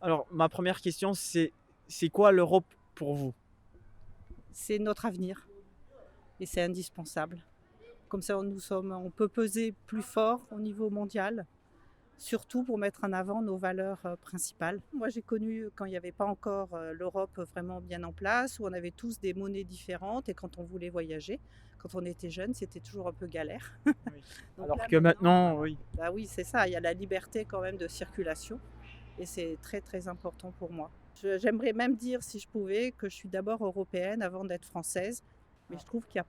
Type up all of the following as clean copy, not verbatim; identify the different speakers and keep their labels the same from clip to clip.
Speaker 1: Alors, ma première question, c'est quoi l'Europe pour vous?
Speaker 2: C'est notre avenir et c'est indispensable. Comme ça, on peut peser plus fort au niveau mondial, surtout pour mettre en avant nos valeurs principales. Moi, j'ai connu quand il n'y avait pas encore l'Europe vraiment bien en place, où on avait tous des monnaies différentes et quand on voulait voyager, quand on était jeune, c'était toujours un peu galère.
Speaker 1: Oui.
Speaker 2: Donc
Speaker 1: Alors
Speaker 2: là
Speaker 1: que
Speaker 2: maintenant,
Speaker 1: maintenant,
Speaker 2: voilà.
Speaker 1: oui.
Speaker 2: Bah oui, c'est ça, il y a la liberté quand même de circulation et c'est très très important pour moi. J'aimerais même dire, si je pouvais, que je suis d'abord européenne avant d'être française, mais
Speaker 1: Ah,
Speaker 2: je trouve qu'il y a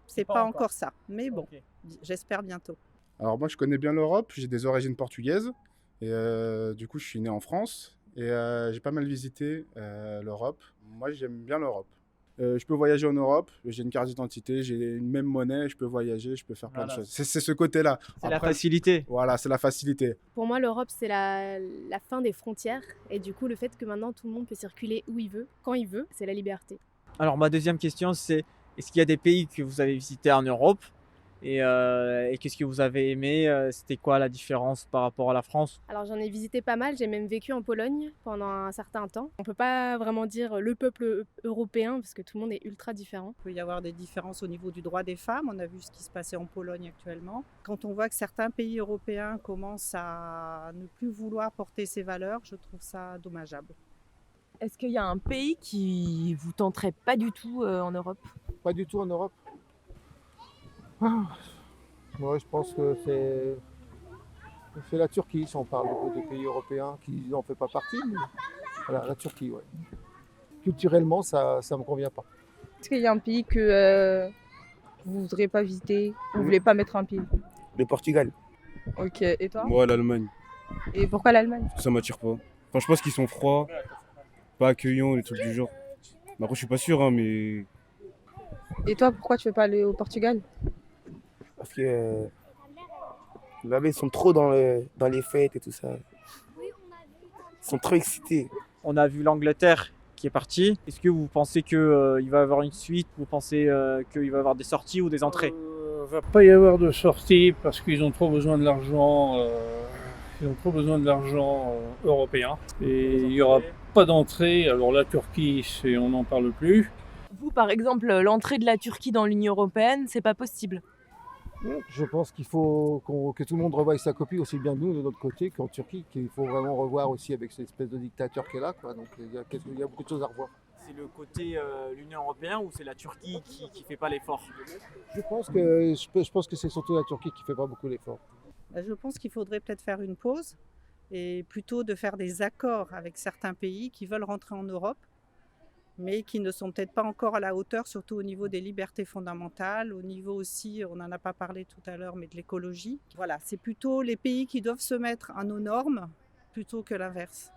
Speaker 1: c'est
Speaker 2: c'est
Speaker 1: pas
Speaker 2: pas
Speaker 1: encore.
Speaker 2: encore ça. Mais bon,
Speaker 1: Ok.
Speaker 2: j'espère bientôt.
Speaker 3: Alors moi je connais bien l'Europe, j'ai des origines portugaises et du coup je suis né en France et j'ai pas mal visité l'Europe. Moi j'aime bien l'Europe. Je peux voyager en Europe, j'ai une carte d'identité, j'ai une même monnaie, je peux voyager, je peux faire plein de
Speaker 1: Voilà,
Speaker 3: choses. C'est ce côté-là.
Speaker 1: c'est la
Speaker 3: Après,
Speaker 1: facilité.
Speaker 3: voilà, c'est la facilité.
Speaker 4: Pour moi, l'Europe, c'est la fin des frontières. Et du coup, le fait que maintenant tout le monde peut circuler où il veut, quand il veut, c'est la liberté.
Speaker 1: Alors, ma deuxième question, c'est est-ce qu'il y a des pays que vous avez visités en Europe et qu'est-ce que vous avez aimé? C'était quoi la différence par rapport à la France?
Speaker 4: Alors j'en ai visité pas mal, j'ai même vécu en Pologne pendant un certain temps. On peut pas vraiment dire le peuple européen parce que tout le monde est ultra différent.
Speaker 2: Il peut y avoir des différences au niveau du droit des femmes. On a vu ce qui se passait en Pologne actuellement. Quand on voit que certains pays européens commencent à ne plus vouloir porter ces valeurs, je trouve ça dommageable.
Speaker 5: Est-ce qu'il y a un pays qui vous tenterait pas du tout en Europe?
Speaker 6: Pas du tout en Europe. Moi, je pense que c'est la Turquie, si on parle des pays européens qui n'en fait pas partie. Mais voilà, la Turquie, ouais. Culturellement, ça ne me convient pas.
Speaker 7: Est-ce qu'il y a un pays que vous ne voudrez pas visiter, vous ne voulez pas mettre un pied?
Speaker 8: Le Portugal.
Speaker 7: Ok, et toi?
Speaker 8: Moi, l'Allemagne.
Speaker 7: Et pourquoi l'Allemagne?
Speaker 8: Ça m'attire pas. Enfin, je pense qu'ils sont froids, pas accueillants, des trucs du genre. Mais après, je suis pas sûr, hein, mais
Speaker 7: Et toi, pourquoi tu veux pas aller au Portugal?
Speaker 8: parce que là-bas, ils sont trop dans les fêtes et tout ça. Ils sont trop excités.
Speaker 1: On a vu l'Angleterre qui est partie. Est-ce que vous pensez qu'il va y avoir une suite? Vous pensez qu'il va y avoir des sorties ou des entrées?
Speaker 9: Va pas y avoir de sortie parce qu'ils ont trop besoin de l'argent. Ils ont trop besoin de l'argent européen. Et il n'y aura pas d'entrée. Alors la Turquie, on n'en parle plus.
Speaker 5: Vous, par exemple, l'entrée de la Turquie dans l'Union européenne, c'est pas possible.
Speaker 6: Je pense qu'il faut que tout le monde revoie sa copie, aussi bien nous de notre côté qu'en Turquie, qu'il faut vraiment revoir aussi avec cette espèce de dictateur qui est là, quoi. Donc il y a beaucoup de choses à revoir.
Speaker 1: C'est le côté l'Union européenne ou c'est la Turquie qui fait pas l'effort?
Speaker 6: Je pense que c'est surtout la Turquie qui fait pas beaucoup l'effort.
Speaker 2: Je pense qu'il faudrait peut-être faire une pause et plutôt de faire des accords avec certains pays qui veulent rentrer en Europe, mais qui ne sont peut-être pas encore à la hauteur, surtout au niveau des libertés fondamentales, au niveau aussi, on n'en a pas parlé tout à l'heure, mais de l'écologie. Voilà, c'est plutôt les pays qui doivent se mettre à nos normes plutôt que l'inverse.